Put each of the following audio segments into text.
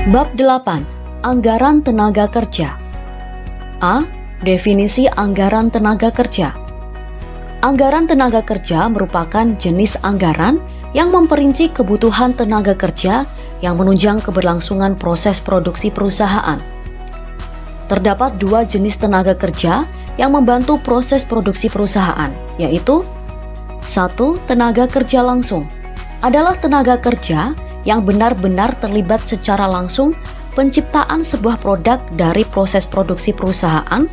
Bab 8. Anggaran tenaga kerja. A. Definisi anggaran tenaga kerja. Anggaran tenaga kerja merupakan jenis anggaran yang memperinci kebutuhan tenaga kerja yang menunjang keberlangsungan proses produksi perusahaan. Terdapat dua jenis tenaga kerja yang membantu proses produksi perusahaan, yaitu 1. Tenaga kerja langsung adalah tenaga kerja yang benar-benar terlibat secara langsung penciptaan sebuah produk dari proses produksi perusahaan,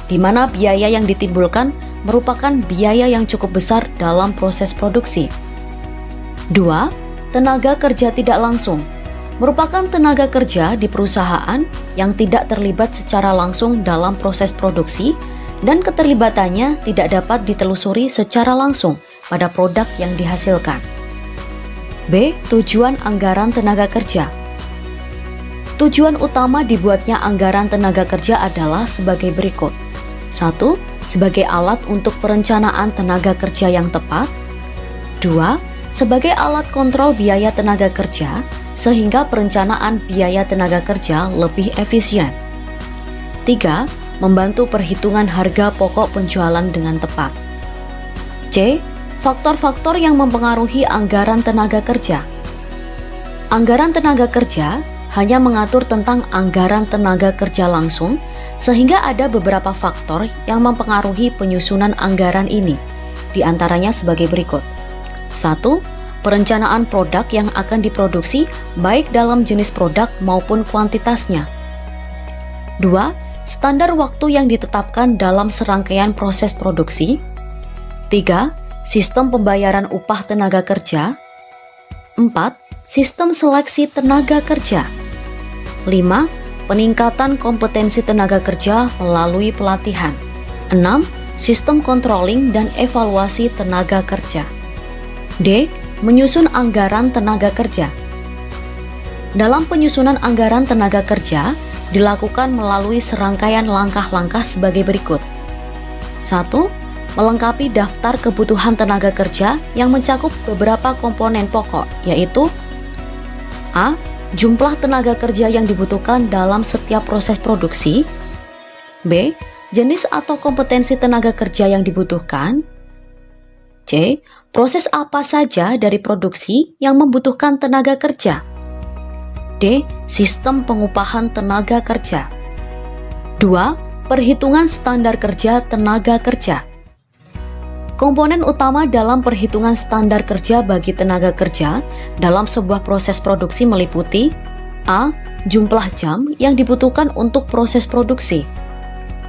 di mana biaya yang ditimbulkan merupakan biaya yang cukup besar dalam proses produksi. 2. Tenaga kerja tidak langsung merupakan tenaga kerja di perusahaan yang tidak terlibat secara langsung dalam proses produksi dan keterlibatannya tidak dapat ditelusuri secara langsung pada produk yang dihasilkan. B. Tujuan anggaran tenaga kerja. Tujuan utama dibuatnya anggaran tenaga kerja adalah sebagai berikut. 1. Sebagai alat untuk perencanaan tenaga kerja yang tepat. 2. Sebagai alat kontrol biaya tenaga kerja sehingga perencanaan biaya tenaga kerja lebih efisien. 3. Membantu perhitungan harga pokok penjualan dengan tepat. C. Faktor-faktor yang mempengaruhi anggaran tenaga kerja. Anggaran tenaga kerja hanya mengatur tentang anggaran tenaga kerja langsung, sehingga ada beberapa faktor yang mempengaruhi penyusunan anggaran ini, di antaranya sebagai berikut. 1. Perencanaan produk yang akan diproduksi baik dalam jenis produk maupun kuantitasnya. 2. Standar waktu yang ditetapkan dalam serangkaian proses produksi. 3. Sistem pembayaran upah tenaga kerja. 4. Sistem seleksi tenaga kerja. 5. Peningkatan kompetensi tenaga kerja melalui pelatihan. 6. Sistem controlling dan evaluasi tenaga kerja. D. Menyusun anggaran tenaga kerja. Dalam penyusunan anggaran tenaga kerja dilakukan melalui serangkaian langkah-langkah sebagai berikut. 1. Melengkapi daftar kebutuhan tenaga kerja yang mencakup beberapa komponen pokok, yaitu A. Jumlah tenaga kerja yang dibutuhkan dalam setiap proses produksi. B. Jenis atau kompetensi tenaga kerja yang dibutuhkan. C. Proses apa saja dari produksi yang membutuhkan tenaga kerja. D. Sistem pengupahan tenaga kerja. 2. Perhitungan standar kerja tenaga kerja. Komponen utama dalam perhitungan standar kerja bagi tenaga kerja dalam sebuah proses produksi meliputi A. Jumlah jam yang dibutuhkan untuk proses produksi.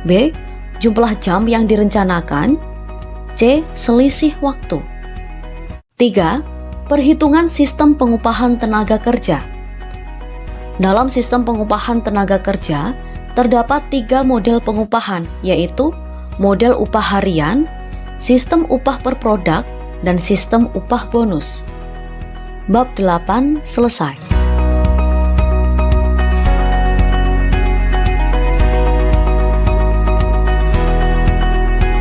B. Jumlah jam yang direncanakan. C. Selisih waktu. 3. Perhitungan sistem pengupahan tenaga kerja. Dalam sistem pengupahan tenaga kerja terdapat 3 model pengupahan, yaitu model upah harian, sistem upah per produk, dan sistem upah bonus. Bab 8 selesai.